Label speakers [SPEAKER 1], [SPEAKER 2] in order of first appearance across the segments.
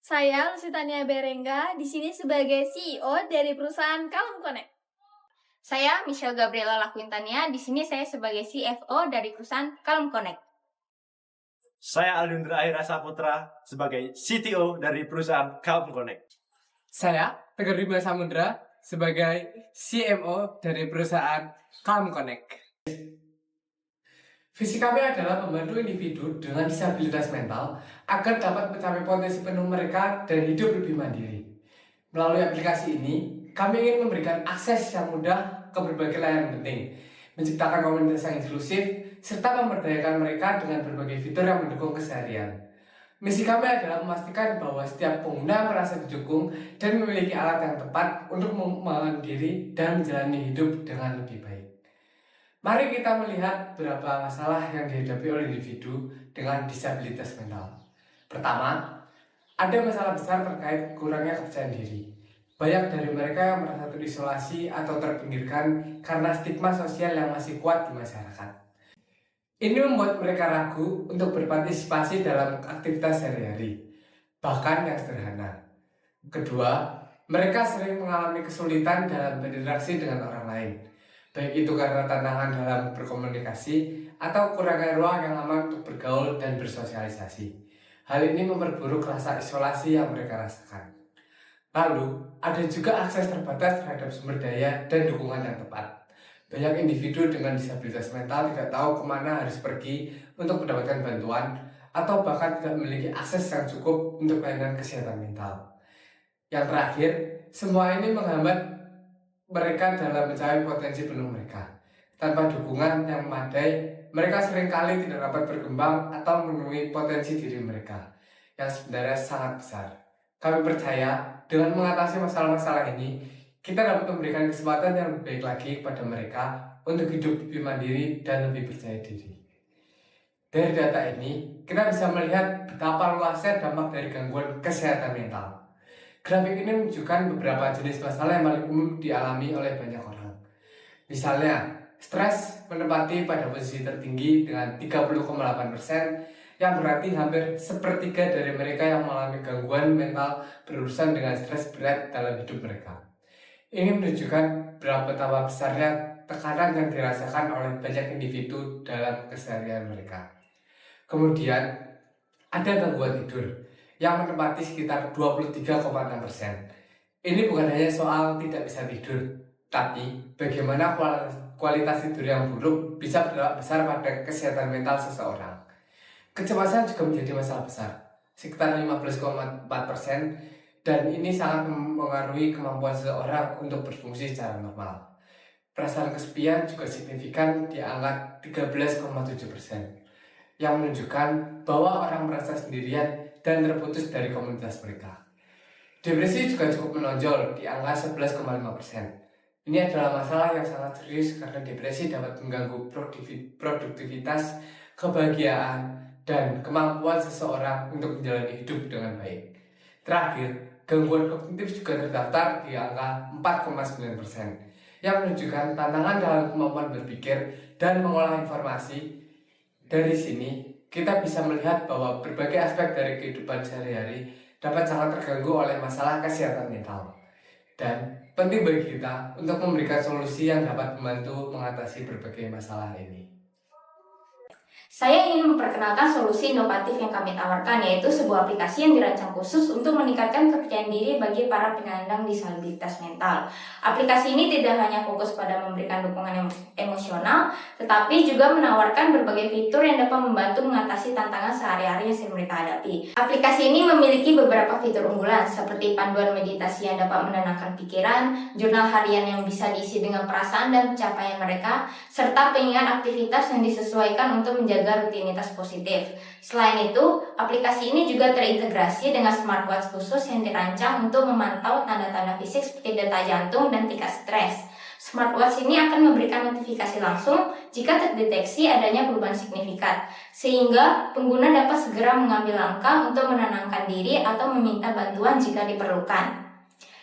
[SPEAKER 1] Saya Lusitania Berengga, di sini sebagai CEO dari perusahaan Kalem Connect.
[SPEAKER 2] Saya Michelle Gabriela Lakuintania, di sini saya sebagai CFO dari perusahaan Kalem Connect.
[SPEAKER 3] Saya Aldundra Ahira Saputra sebagai CTO dari perusahaan Kalem Connect.
[SPEAKER 4] Saya Tegar Bima Samudra sebagai CMO dari perusahaan Calm Connect. Visi kami adalah membantu individu dengan disabilitas mental agar dapat mencapai potensi penuh mereka dan hidup lebih mandiri. Melalui aplikasi ini, kami ingin memberikan akses yang mudah ke berbagai layanan penting, menciptakan komunitas yang inklusif, serta memberdayakan mereka dengan berbagai fitur yang mendukung keseharian. Misi kami adalah memastikan bahwa setiap pengguna merasa didukung dan memiliki alat yang tepat untuk mandiri dan menjalani hidup dengan lebih baik. Mari kita melihat beberapa masalah yang dihadapi oleh individu dengan disabilitas mental. Pertama, ada masalah besar terkait kurangnya kepercayaan diri. Banyak dari mereka yang merasa terisolasi atau terpinggirkan karena stigma sosial yang masih kuat di masyarakat. Ini membuat mereka ragu untuk berpartisipasi dalam aktivitas sehari-hari, bahkan yang sederhana. Kedua, mereka sering mengalami kesulitan dalam berinteraksi dengan orang lain, baik itu karena tantangan dalam berkomunikasi atau kurangnya ruang yang aman untuk bergaul dan bersosialisasi. Hal ini memperburuk rasa isolasi yang mereka rasakan. Lalu, ada juga akses terbatas terhadap sumber daya dan dukungan yang tepat. Banyak individu dengan disabilitas mental tidak tahu kemana harus pergi untuk mendapatkan bantuan atau bahkan tidak memiliki akses yang cukup untuk layanan kesehatan mental. Yang terakhir, semua ini menghambat mereka dalam mencapai potensi penuh mereka. Tanpa dukungan yang memadai, mereka seringkali tidak dapat berkembang atau memenuhi potensi diri mereka yang sebenarnya sangat besar. Kami percaya dengan mengatasi masalah-masalah ini, kita dapat memberikan kesempatan yang lebih baik lagi kepada mereka untuk hidup lebih mandiri dan lebih percaya diri. Dari data ini, kita bisa melihat betapa luasnya dampak dari gangguan kesehatan mental. Grafik ini menunjukkan beberapa jenis masalah yang paling umum dialami oleh banyak orang. Misalnya, stres menempati pada posisi tertinggi dengan 30,8%, yang berarti hampir sepertiga dari mereka yang mengalami gangguan mental berurusan dengan stres berat dalam hidup mereka. Ini menunjukkan betapa besarnya tekanan yang dirasakan oleh banyak individu dalam keseharian mereka. Kemudian, ada gangguan tidur yang menempati sekitar 23,6%. Ini bukan hanya soal tidak bisa tidur, tapi bagaimana kualitas tidur yang buruk bisa berdampak besar pada kesehatan mental seseorang. Kecemasan juga menjadi masalah besar, sekitar 15,4%, dan ini sangat mempengaruhi kemampuan seseorang untuk berfungsi secara normal. Perasaan kesepian juga signifikan di angka 13,7%, yang menunjukkan bahwa orang merasa sendirian dan terputus dari komunitas mereka. Depresi juga cukup menonjol di angka 11,5%. Ini adalah masalah yang sangat serius karena depresi dapat mengganggu produktivitas, kebahagiaan, dan kemampuan seseorang untuk menjalani hidup dengan baik. Terakhir, gangguan kognitif juga terdaftar di angka 4,9%, yang menunjukkan tantangan dalam kemampuan berpikir dan mengolah informasi. Dari sini, kita bisa melihat bahwa berbagai aspek dari kehidupan sehari-hari dapat sangat terganggu oleh masalah kesehatan mental. Dan penting bagi kita untuk memberikan solusi yang dapat membantu mengatasi berbagai masalah ini.
[SPEAKER 2] Saya ingin memperkenalkan solusi inovatif yang kami tawarkan, yaitu sebuah aplikasi yang dirancang khusus untuk meningkatkan kepercayaan diri bagi para penyandang disabilitas mental. Aplikasi ini tidak hanya fokus pada memberikan dukungan emosional, tetapi juga menawarkan berbagai fitur yang dapat membantu mengatasi tantangan sehari-hari yang mereka hadapi. Aplikasi ini memiliki beberapa fitur unggulan, seperti panduan meditasi yang dapat menenangkan pikiran, jurnal harian yang bisa diisi dengan perasaan dan pencapaian mereka, serta pengingat aktivitas yang disesuaikan untuk menjaga rutinitas positif. Selain itu, aplikasi ini juga terintegrasi dengan smartwatch khusus yang dirancang untuk memantau tanda-tanda fisik seperti detak jantung dan tingkat stres. Smartwatch ini akan memberikan notifikasi langsung jika terdeteksi adanya perubahan signifikan, sehingga pengguna dapat segera mengambil langkah untuk menenangkan diri atau meminta bantuan jika diperlukan.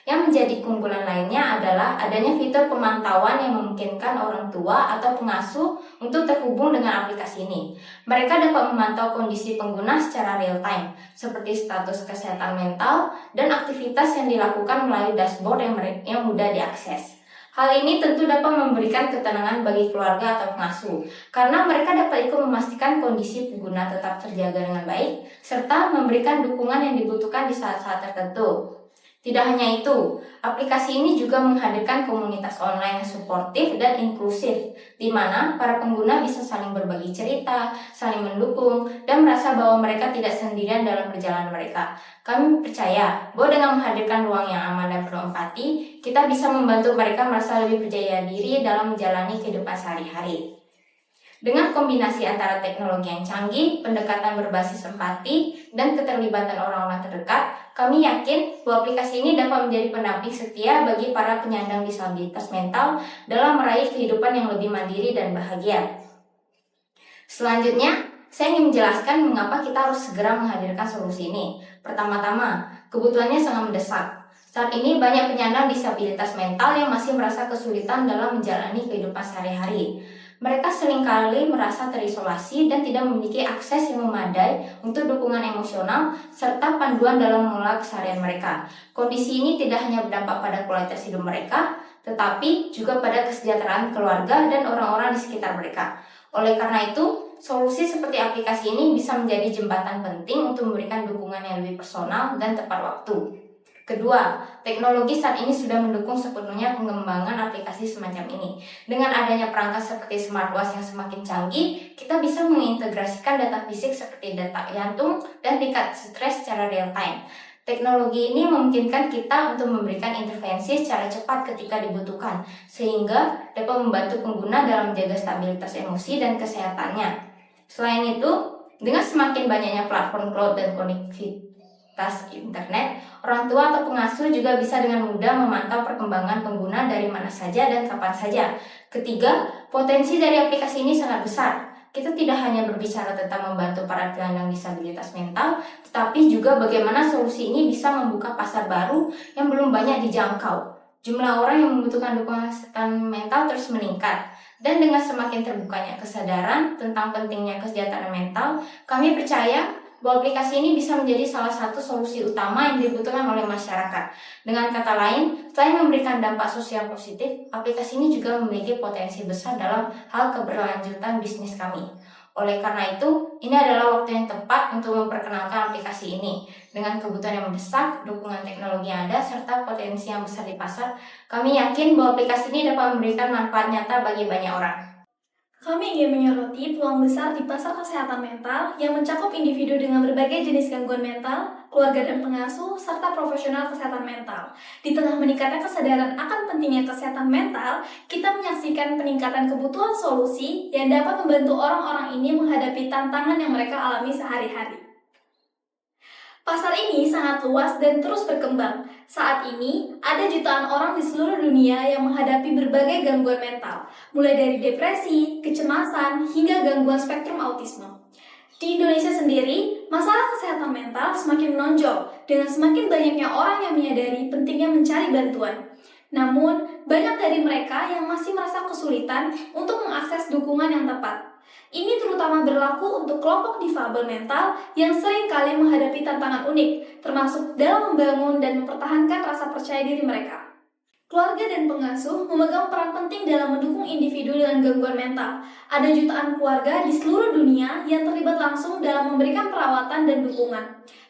[SPEAKER 2] Yang menjadi keunggulan lainnya adalah adanya fitur pemantauan yang memungkinkan orang tua atau pengasuh untuk terhubung dengan aplikasi ini. Mereka dapat memantau kondisi pengguna secara real time, seperti status kesehatan mental dan aktivitas yang dilakukan melalui dashboard yang mudah diakses. Hal ini tentu dapat memberikan ketenangan bagi keluarga atau pengasuh, karena mereka dapat ikut memastikan kondisi pengguna tetap terjaga dengan baik, serta memberikan dukungan yang dibutuhkan di saat-saat tertentu. Tidak hanya itu, aplikasi ini juga menghadirkan komunitas online yang suportif dan inklusif, di mana para pengguna bisa saling berbagi cerita, saling mendukung, dan merasa bahwa mereka tidak sendirian dalam perjalanan mereka. Kami percaya bahwa dengan menghadirkan ruang yang aman dan penuh empati, kita bisa membantu mereka merasa lebih percaya diri dalam menjalani kehidupan sehari-hari. Dengan kombinasi antara teknologi yang canggih, pendekatan berbasis empati, dan keterlibatan orang-orang terdekat, kami yakin bahwa aplikasi ini dapat menjadi pendamping setia bagi para penyandang disabilitas mental dalam meraih kehidupan yang lebih mandiri dan bahagia. Selanjutnya, saya ingin menjelaskan mengapa kita harus segera menghadirkan solusi ini. Pertama-tama, kebutuhannya sangat mendesak. Saat ini banyak penyandang disabilitas mental yang masih merasa kesulitan dalam menjalani kehidupan sehari-hari. Mereka seringkali merasa terisolasi dan tidak memiliki akses yang memadai untuk dukungan emosional serta panduan dalam mengelola keseharian mereka. Kondisi ini tidak hanya berdampak pada kualitas hidup mereka, tetapi juga pada kesejahteraan keluarga dan orang-orang di sekitar mereka. Oleh karena itu, solusi seperti aplikasi ini bisa menjadi jembatan penting untuk memberikan dukungan yang lebih personal dan tepat waktu. Kedua, teknologi saat ini sudah mendukung sepenuhnya pengembangan aplikasi semacam ini. Dengan adanya perangkat seperti smartwatch yang semakin canggih, kita bisa mengintegrasikan data fisik seperti data jantung dan tingkat stres secara real time. Teknologi ini memungkinkan kita untuk memberikan intervensi secara cepat ketika dibutuhkan, sehingga dapat membantu pengguna dalam menjaga stabilitas emosi dan kesehatannya. Selain itu, dengan semakin banyaknya platform cloud dan konektivitas internet, orang tua atau pengasuh juga bisa dengan mudah memantau perkembangan pengguna dari mana saja dan kapan saja. Ketiga, potensi dari aplikasi ini sangat besar. Kita tidak hanya berbicara tentang membantu para penyandang disabilitas mental, tetapi juga bagaimana solusi ini bisa membuka pasar baru yang belum banyak dijangkau. Jumlah orang yang membutuhkan dukungan kesehatan mental terus meningkat. Dan dengan semakin terbukanya kesadaran tentang pentingnya kesejahteraan mental, kami percaya bahwa aplikasi ini bisa menjadi salah satu solusi utama yang dibutuhkan oleh masyarakat. Dengan kata lain, selain memberikan dampak sosial positif, aplikasi ini juga memiliki potensi besar dalam hal keberlanjutan bisnis kami. Oleh karena itu, ini adalah waktu yang tepat untuk memperkenalkan aplikasi ini. Dengan kebutuhan yang mendesak, dukungan teknologi yang ada, serta potensi yang besar di pasar, kami yakin bahwa aplikasi ini dapat memberikan manfaat nyata bagi banyak orang.
[SPEAKER 1] Kami ingin menyoroti peluang besar di pasar kesehatan mental yang mencakup individu dengan berbagai jenis gangguan mental, keluarga dan pengasuh, serta profesional kesehatan mental. Di tengah meningkatnya kesadaran akan pentingnya kesehatan mental, kita menyaksikan peningkatan kebutuhan solusi yang dapat membantu orang-orang ini menghadapi tantangan yang mereka alami sehari-hari. Pasar ini sangat luas dan terus berkembang. Saat ini, ada jutaan orang di seluruh dunia yang menghadapi berbagai gangguan mental, mulai dari depresi, kecemasan, hingga gangguan spektrum autisme. Di Indonesia sendiri, masalah kesehatan mental semakin menonjol dengan semakin banyaknya orang yang menyadari pentingnya mencari bantuan. Namun, banyak dari mereka yang masih merasa kesulitan untuk mengakses dukungan yang tepat. Ini terutama berlaku untuk kelompok difabel mental yang sering kali menghadapi tantangan unik, termasuk dalam membangun dan mempertahankan rasa percaya diri mereka. Keluarga dan pengasuh memegang peran penting dalam mendukung individu dengan gangguan mental. Ada jutaan keluarga di seluruh dunia yang terlibat langsung dalam memberikan perawatan dan dukungan.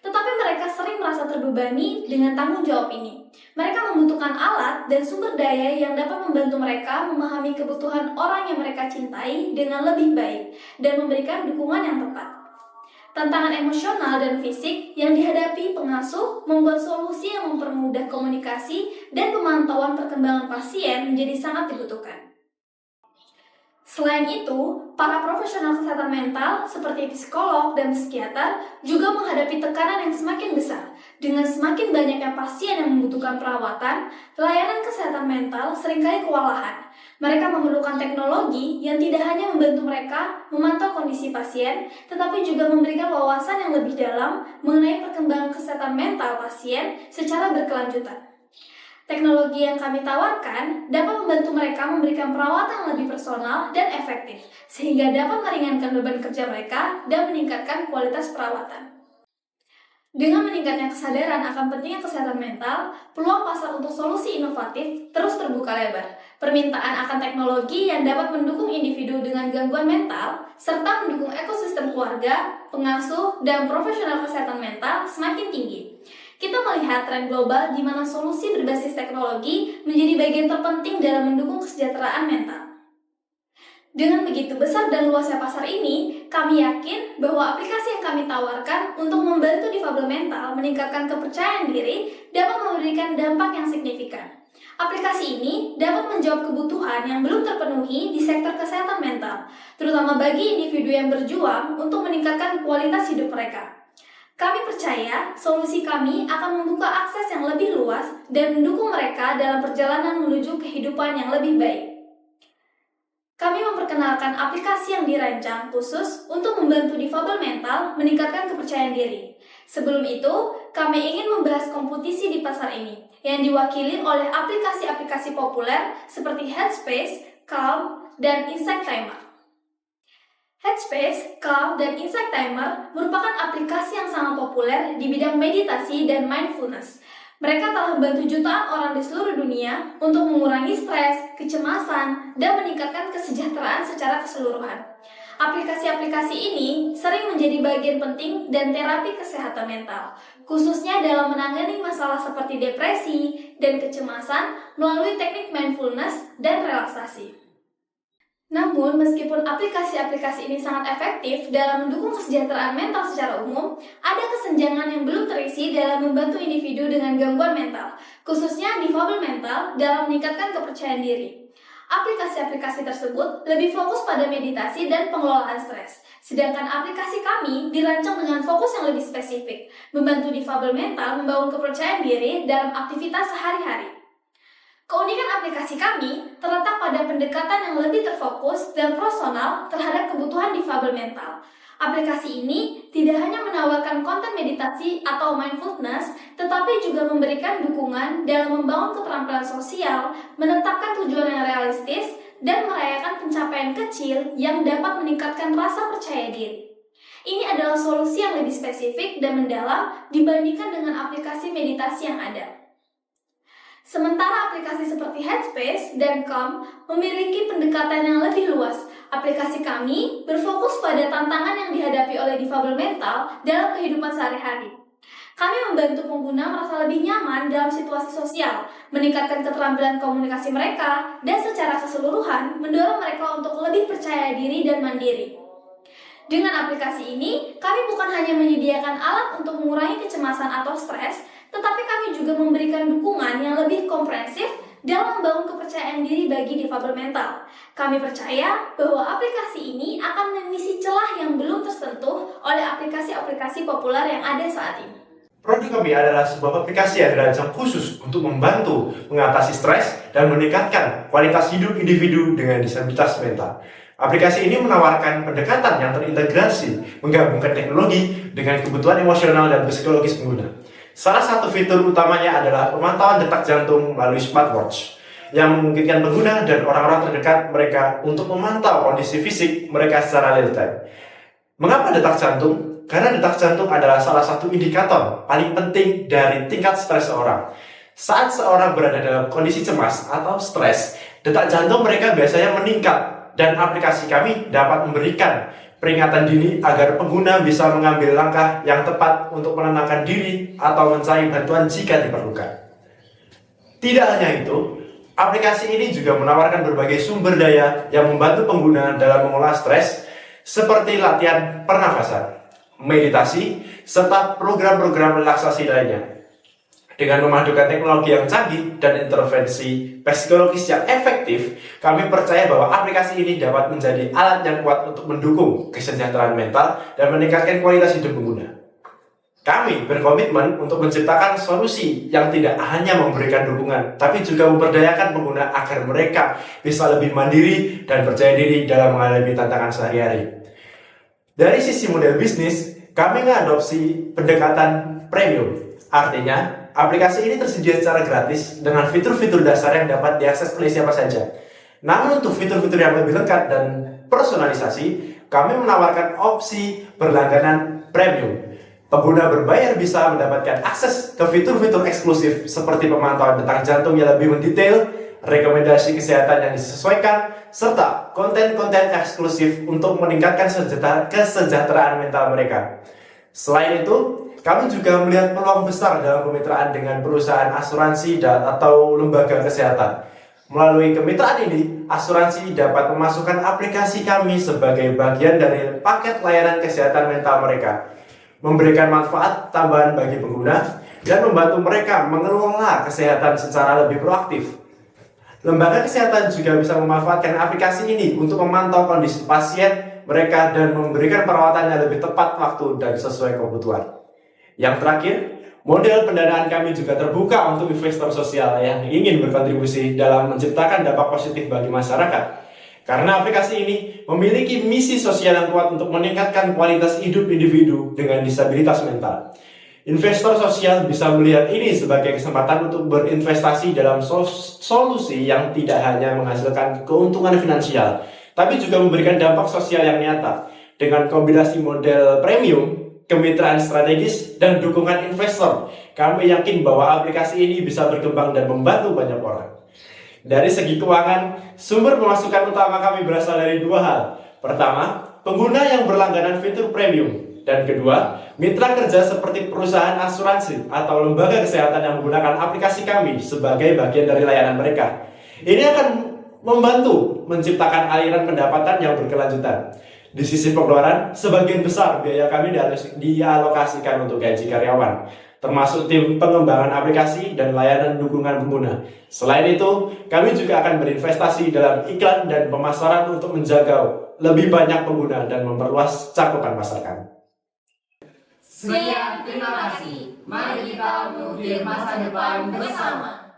[SPEAKER 1] Tetapi mereka sering merasa terbebani dengan tanggung jawab ini. Mereka membutuhkan alat dan sumber daya yang dapat membantu mereka memahami kebutuhan orang yang mereka cintai dengan lebih baik dan memberikan dukungan yang tepat. Tantangan emosional dan fisik yang dihadapi pengasuh membuat solusi yang mempermudah komunikasi dan pemantauan perkembangan pasien menjadi sangat dibutuhkan. Selain itu, para profesional kesehatan mental seperti psikolog dan psikiater juga menghadapi tekanan yang semakin besar. Dengan semakin banyaknya pasien yang membutuhkan perawatan, layanan kesehatan mental seringkali kewalahan. Mereka memerlukan teknologi yang tidak hanya membantu mereka memantau kondisi pasien, tetapi juga memberikan wawasan yang lebih dalam mengenai perkembangan kesehatan mental pasien secara berkelanjutan. Teknologi yang kami tawarkan dapat membantu mereka memberikan perawatan yang lebih personal dan efektif, sehingga dapat meringankan beban kerja mereka dan meningkatkan kualitas perawatan. Dengan meningkatnya kesadaran akan pentingnya kesehatan mental, peluang pasar untuk solusi inovatif terus terbuka lebar. Permintaan akan teknologi yang dapat mendukung individu dengan gangguan mental, serta mendukung ekosistem keluarga, pengasuh, dan profesional kesehatan mental semakin tinggi. Kita melihat tren global di mana solusi berbasis teknologi menjadi bagian terpenting dalam mendukung kesejahteraan mental. Dengan begitu besar dan luasnya pasar ini, kami yakin bahwa aplikasi yang kami tawarkan untuk membantu difabel mental meningkatkan kepercayaan diri dapat memberikan dampak yang signifikan. Aplikasi ini dapat menjawab kebutuhan yang belum terpenuhi di sektor kesehatan mental, terutama bagi individu yang berjuang untuk meningkatkan kualitas hidup mereka. Kami percaya solusi kami akan membuka akses yang lebih luas dan mendukung mereka dalam perjalanan menuju kehidupan yang lebih baik. Kami memperkenalkan aplikasi yang dirancang khusus untuk membantu difabel mental meningkatkan kepercayaan diri. Sebelum itu, kami ingin membahas kompetisi di pasar ini, yang diwakili oleh aplikasi-aplikasi populer seperti Headspace, Calm, dan Insight Timer. Headspace, Calm, dan Insight Timer merupakan aplikasi yang sangat populer di bidang meditasi dan mindfulness. Mereka telah membantu jutaan orang di seluruh dunia untuk mengurangi stres, kecemasan, dan meningkatkan kesejahteraan secara keseluruhan. Aplikasi-aplikasi ini sering menjadi bagian penting dan terapi kesehatan mental, khususnya dalam menangani masalah seperti depresi dan kecemasan melalui teknik mindfulness dan relaksasi. Namun, meskipun aplikasi-aplikasi ini sangat efektif dalam mendukung kesejahteraan mental secara umum, ada kesenjangan yang belum terisi dalam membantu individu dengan gangguan mental, khususnya difabel mental dalam meningkatkan kepercayaan diri. Aplikasi-aplikasi tersebut lebih fokus pada meditasi dan pengelolaan stres, sedangkan aplikasi kami dirancang dengan fokus yang lebih spesifik, membantu difabel mental membangun kepercayaan diri dalam aktivitas sehari-hari. Keunikan aplikasi kami terletak pada pendekatan yang lebih terfokus dan personal terhadap kebutuhan difabel mental. Aplikasi ini tidak hanya menawarkan konten meditasi atau mindfulness, tetapi juga memberikan dukungan dalam membangun keterampilan sosial, menetapkan tujuan yang realistis, dan merayakan pencapaian kecil yang dapat meningkatkan rasa percaya diri. Ini adalah solusi yang lebih spesifik dan mendalam dibandingkan dengan aplikasi meditasi yang ada. Sementara aplikasi seperti Headspace dan Calm memiliki pendekatan yang lebih luas. Aplikasi kami berfokus pada tantangan yang dihadapi oleh difabel mental dalam kehidupan sehari-hari. Kami membantu pengguna merasa lebih nyaman dalam situasi sosial, meningkatkan keterampilan komunikasi mereka, dan secara keseluruhan mendorong mereka untuk lebih percaya diri dan mandiri. Dengan aplikasi ini, kami bukan hanya menyediakan alat untuk mengurangi kecemasan atau stres, tetapi kami juga memberikan dukungan yang lebih komprehensif dalam membangun kepercayaan diri bagi difabel mental. Kami percaya bahwa aplikasi ini akan mengisi celah yang belum tersentuh oleh aplikasi-aplikasi populer yang ada saat ini.
[SPEAKER 3] Produk kami adalah sebuah aplikasi yang dirancang khusus untuk membantu mengatasi stres dan meningkatkan kualitas hidup individu dengan disabilitas mental. Aplikasi ini menawarkan pendekatan yang terintegrasi, menggabungkan teknologi dengan kebutuhan emosional dan psikologis pengguna. Salah satu fitur utamanya adalah pemantauan detak jantung melalui smartwatch, yang memungkinkan pengguna dan orang-orang terdekat mereka untuk memantau kondisi fisik mereka secara real time. Mengapa detak jantung? Karena detak jantung adalah salah satu indikator paling penting dari tingkat stres seorang. Saat seorang berada dalam kondisi cemas atau stres, detak jantung mereka biasanya meningkat, dan aplikasi kami dapat memberikan peringatan dini agar pengguna bisa mengambil langkah yang tepat untuk menenangkan diri atau mencari bantuan jika diperlukan. Tidak hanya itu, aplikasi ini juga menawarkan berbagai sumber daya yang membantu pengguna dalam mengolah stres, seperti latihan pernafasan, meditasi, serta program-program relaksasi lainnya. Dengan memadukan teknologi yang canggih dan intervensi psikologis yang efektif, kami percaya bahwa aplikasi ini dapat menjadi alat yang kuat untuk mendukung kesejahteraan mental dan meningkatkan kualitas hidup pengguna. Kami berkomitmen untuk menciptakan solusi yang tidak hanya memberikan dukungan, tapi juga memberdayakan pengguna agar mereka bisa lebih mandiri dan percaya diri dalam menghadapi tantangan sehari-hari. Dari sisi model bisnis, kami mengadopsi pendekatan premium, artinya aplikasi ini tersedia secara gratis dengan fitur-fitur dasar yang dapat diakses oleh siapa saja. Namun untuk fitur-fitur yang lebih lengkap dan personalisasi, kami menawarkan opsi berlangganan premium. Pengguna berbayar bisa mendapatkan akses ke fitur-fitur eksklusif seperti pemantauan detak jantung yang lebih mendetail, rekomendasi kesehatan yang disesuaikan, serta konten-konten eksklusif untuk meningkatkan kesejahteraan mental mereka. Selain itu, kami juga melihat peluang besar dalam kemitraan dengan perusahaan asuransi atau lembaga kesehatan. Melalui kemitraan ini, asuransi dapat memasukkan aplikasi kami sebagai bagian dari paket layanan kesehatan mental mereka, memberikan manfaat tambahan bagi pengguna, dan membantu mereka mengelola kesehatan secara lebih proaktif. Lembaga kesehatan juga bisa memanfaatkan aplikasi ini untuk memantau kondisi pasien mereka dan memberikan perawatan yang lebih tepat waktu dan sesuai kebutuhan. Yang terakhir, model pendanaan kami juga terbuka untuk investor sosial yang ingin berkontribusi dalam menciptakan dampak positif bagi masyarakat. Karena aplikasi ini memiliki misi sosial yang kuat untuk meningkatkan kualitas hidup individu dengan disabilitas mental. Investor sosial bisa melihat ini sebagai kesempatan untuk berinvestasi dalam solusi yang tidak hanya menghasilkan keuntungan finansial, tapi juga memberikan dampak sosial yang nyata. Dengan kombinasi model premium, kemitraan strategis, dan dukungan investor, kami yakin bahwa aplikasi ini bisa berkembang dan membantu banyak orang. Dari segi keuangan, sumber pemasukan utama kami berasal dari dua hal. Pertama, pengguna yang berlangganan fitur premium. Dan kedua, mitra kerja seperti perusahaan asuransi atau lembaga kesehatan yang menggunakan aplikasi kami sebagai bagian dari layanan mereka. Ini akan membantu menciptakan aliran pendapatan yang berkelanjutan. Di sisi pengeluaran, sebagian besar biaya kami dialokasikan untuk gaji karyawan, termasuk tim pengembangan aplikasi dan layanan dukungan pengguna. Selain itu, kami juga akan berinvestasi dalam iklan dan pemasaran untuk menjaga lebih banyak pengguna dan memperluas cakupan pasar kami.
[SPEAKER 2] Sekian, terima kasih. Mari kita mengukir masa depan bersama.